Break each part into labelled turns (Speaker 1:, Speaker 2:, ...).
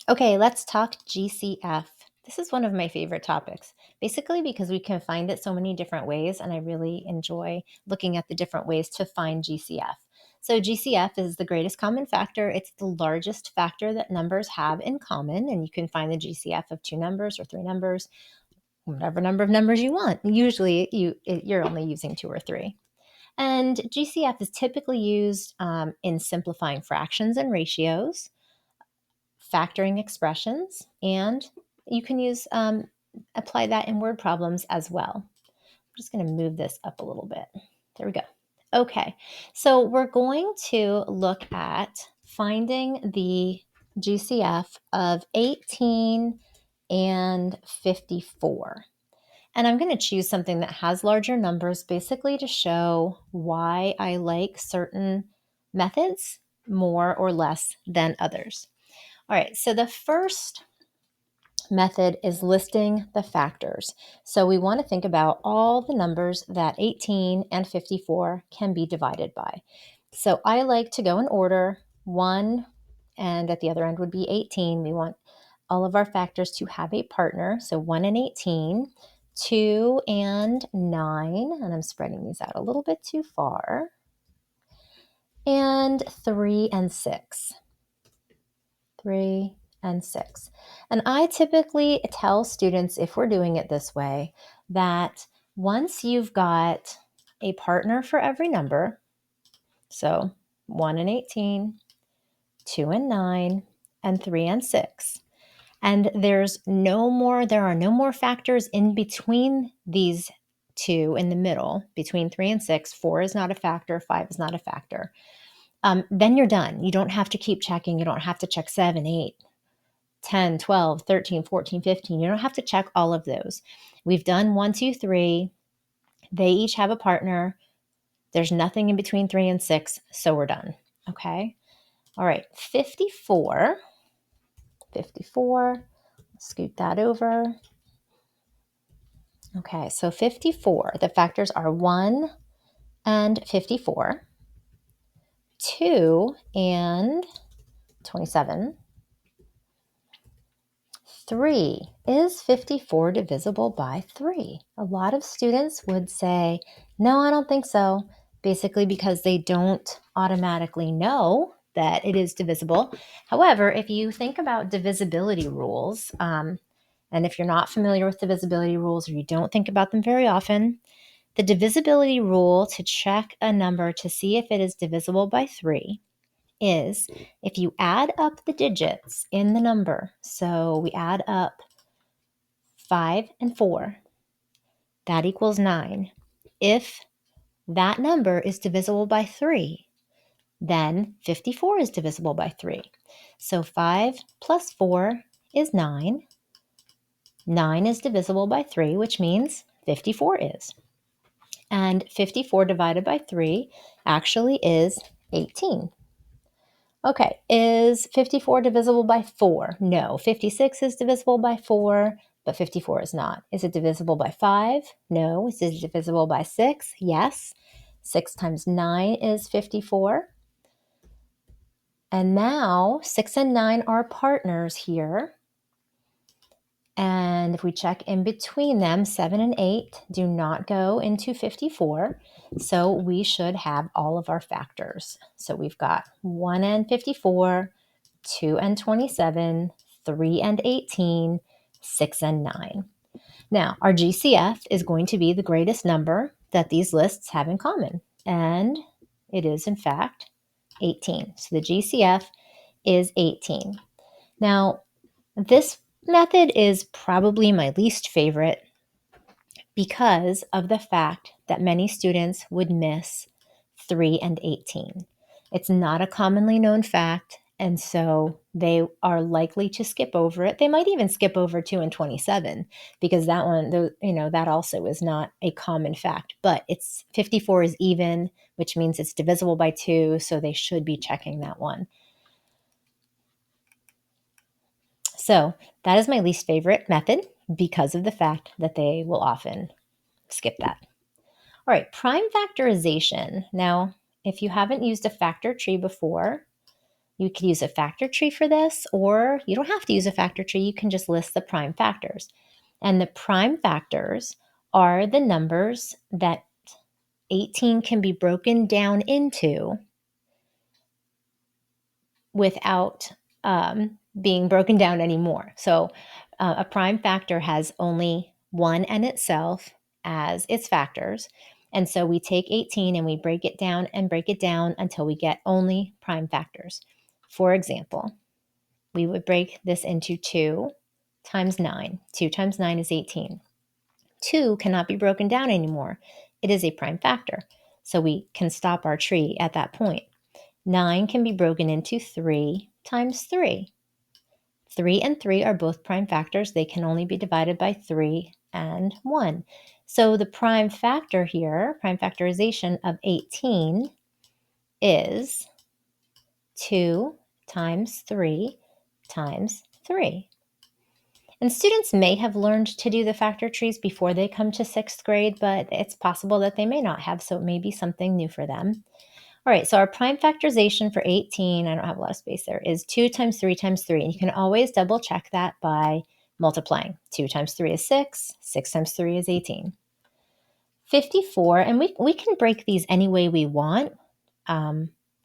Speaker 1: Okay, let's talk GCF. This is one of my favorite topics, basically because we can find it so many different ways, and I really enjoy looking at the different ways to find GCF. So, GCF is the greatest common factor. It's the largest factor that numbers have in common, and you can find the GCF of two numbers or three numbers, whatever number of numbers you want. Usually, you're only using two or three. And GCF is typically used in simplifying fractions and ratios, factoring expressions, and you can apply that in word problems as well. I'm just going to move this up a little bit. There we go. Okay, so we're going to look at finding the GCF of 18 and 54. And I'm going to choose something that has larger numbers basically to show why I like certain methods more or less than others. All right, so the first method is listing the factors. So we want to think about all the numbers that 18 and 54 can be divided by. So I like to go in order, 1 and at the other end would be 18. We want all of our factors to have a partner. So 1 and 18, 2 and 9, and I'm spreading these out a little bit too far, and 3 and 6. 3 and 6. And I typically tell students, if we're doing it this way, that once you've got a partner for every number, so 1 and 18, 2 and 9, and 3 and 6, and there are no more factors in between these two in the middle, between 3 and 6, 4 is not a factor, 5 is not a factor, then you're done. You don't have to keep checking. You don't have to check 7, 8, 10, 12, 13, 14, 15. You don't have to check all of those. We've done 1, 2, 3. They each have a partner. There's nothing in between 3 and 6, so we're done. Okay? All right, 54. 54. Scoot that over. Okay, so 54. The factors are 1 and 54, 2 and 27, 3. Is 54 divisible by 3? A lot of students would say, no, I don't think so, basically because they don't automatically know that it is divisible. However, if you think about divisibility rules, and if you're not familiar with divisibility rules or you don't think about them very often, the divisibility rule to check a number to see if it is divisible by 3 is if you add up the digits in the number. So we add up 5 and 4, that equals 9. If that number is divisible by 3, then 54 is divisible by 3. So 5 plus 4 is 9. 9 is divisible by 3, which means 54 is. And 54 divided by 3 actually is 18. Okay, is 54 divisible by 4? No. 56 is divisible by 4, but 54 is not. Is it divisible by 5? No. Is it divisible by 6? Yes. 6 times 9 is 54. And now 6 and 9 are partners here. And if we check in between them, 7 and 8 do not go into 54. So we should have all of our factors. So we've got 1 and 54, 2 and 27, 3 and 18, 6 and 9. Now, our GCF is going to be the greatest number that these lists have in common. And it is, in fact, 18. So the GCF is 18. Now, this method is probably my least favorite because of the fact that many students would miss 3 and 18. It's not a commonly known fact, and so they are likely to skip over it. They might even skip over 2 and 27 because that one, that also is not a common fact, but 54 is even, which means it's divisible by 2, so they should be checking that one. So that is my least favorite method because of the fact that they will often skip that. All right, prime factorization. Now, if you haven't used a factor tree before, You could use a factor tree for this, or you don't have to use a factor tree. You can just list the prime factors. And the prime factors are the numbers that 18 can be broken down into without being broken down anymore. So a prime factor has only 1 and itself as its factors. And so we take 18 and we break it down and break it down until we get only prime factors. For example, we would break this into 2 times 9. 2 times 9 is 18. 2 cannot be broken down anymore. It is a prime factor. So we can stop our tree at that point. 9 can be broken into 3 times 3. 3 and 3 are both prime factors. They can only be divided by 3 and 1. So the prime factor here, prime factorization of 18, is 2 times 3 times 3. And students may have learned to do the factor trees before they come to 6th grade, but it's possible that they may not have, so it may be something new for them. All right, so our prime factorization for 18, I don't have a lot of space there, is 2 times 3 times 3. And you can always double check that by multiplying. 2 times 3 is 6. 6 times 3 is 18. 54, and we can break these any way we want.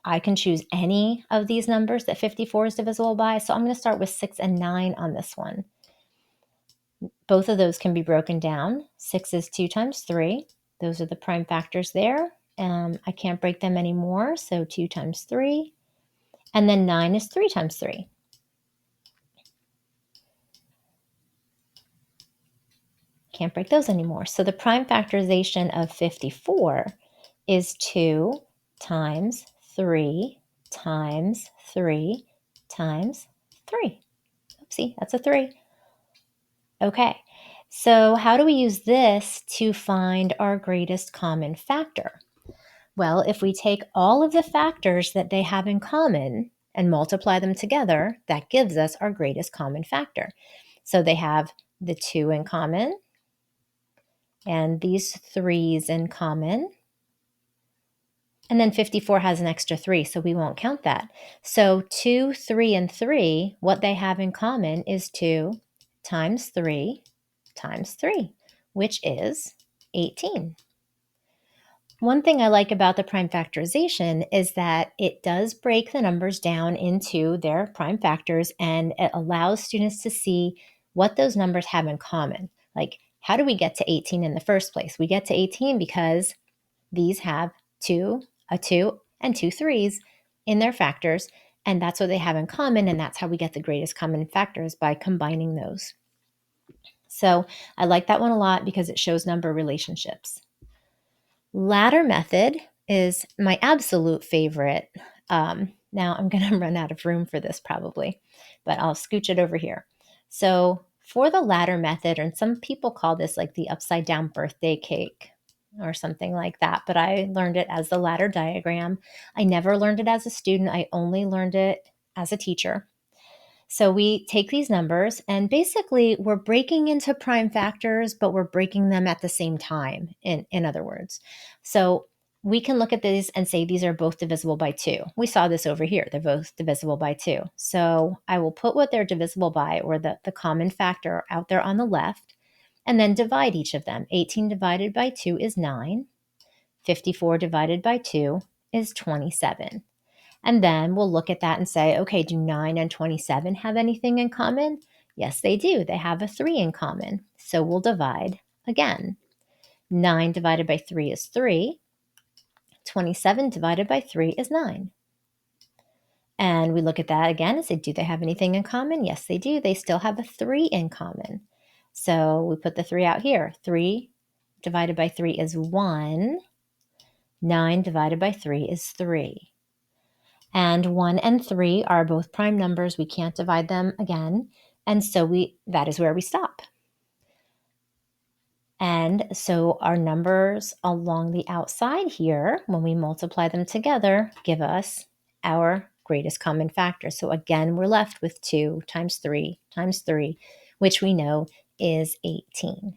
Speaker 1: I can choose any of these numbers that 54 is divisible by. So I'm going to start with 6 and 9 on this one. Both of those can be broken down. 6 is 2 times 3. Those are the prime factors there. I can't break them anymore, so 2 times 3. And then 9 is 3 times 3. Can't break those anymore. So the prime factorization of 54 is 2 times 3 times 3 times 3. Oopsie, that's a 3. Okay, so how do we use this to find our greatest common factor? Well, if we take all of the factors that they have in common and multiply them together, that gives us our greatest common factor. So they have the 2 in common and these 3's in common. And then 54 has an extra 3, so we won't count that. So 2, 3, and 3, what they have in common is 2 times 3 times 3, which is 18. One thing I like about the prime factorization is that it does break the numbers down into their prime factors, and it allows students to see what those numbers have in common. Like, how do we get to 18 in the first place? We get to 18 because these have a 2, and 2 3's in their factors, and that's what they have in common, and that's how we get the greatest common factors by combining those. So I like that one a lot because it shows number relationships. Ladder method is my absolute favorite. Now I'm going to run out of room for this probably, but I'll scooch it over here. So for the ladder method, and some people call this like the upside down birthday cake or something like that, but I learned it as the ladder diagram. I never learned it as a student. I only learned it as a teacher. So we take these numbers and basically we're breaking into prime factors, but we're breaking them at the same time, in other words. So we can look at these and say these are both divisible by 2. We saw this over here. They're both divisible by 2. So I will put what they're divisible by, or the common factor, out there on the left, and then divide each of them. 18 divided by 2 is 9. 54 divided by 2 is 27. And then we'll look at that and say, okay, do 9 and 27 have anything in common? Yes, they do. They have a 3 in common. So we'll divide again. 9 divided by 3 is 3. 27 divided by 3 is 9. And we look at that again and say, do they have anything in common? Yes, they do. They still have a 3 in common. So we put the 3 out here. 3 divided by 3 is 1. 9 divided by 3 is 3. And 1 and 3 are both prime numbers. We can't divide them again. And so that is where we stop. And so our numbers along the outside here, when we multiply them together, give us our greatest common factor. So again, we're left with 2 times 3 times 3, which we know is 18.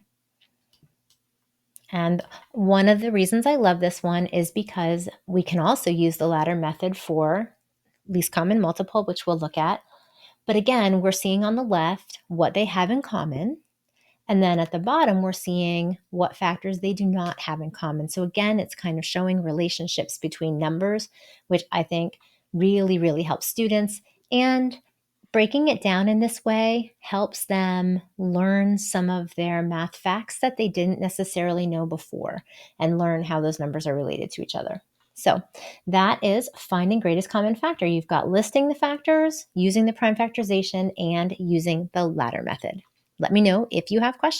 Speaker 1: And one of the reasons I love this one is because we can also use the ladder method for least common multiple, which we'll look at. But again, we're seeing on the left what they have in common. And then at the bottom, we're seeing what factors they do not have in common. So again, it's kind of showing relationships between numbers, which I think really, really helps students. And breaking it down in this way helps them learn some of their math facts that they didn't necessarily know before and learn how those numbers are related to each other. So that is finding greatest common factor. You've got listing the factors, using the prime factorization, and using the ladder method. Let me know if you have questions.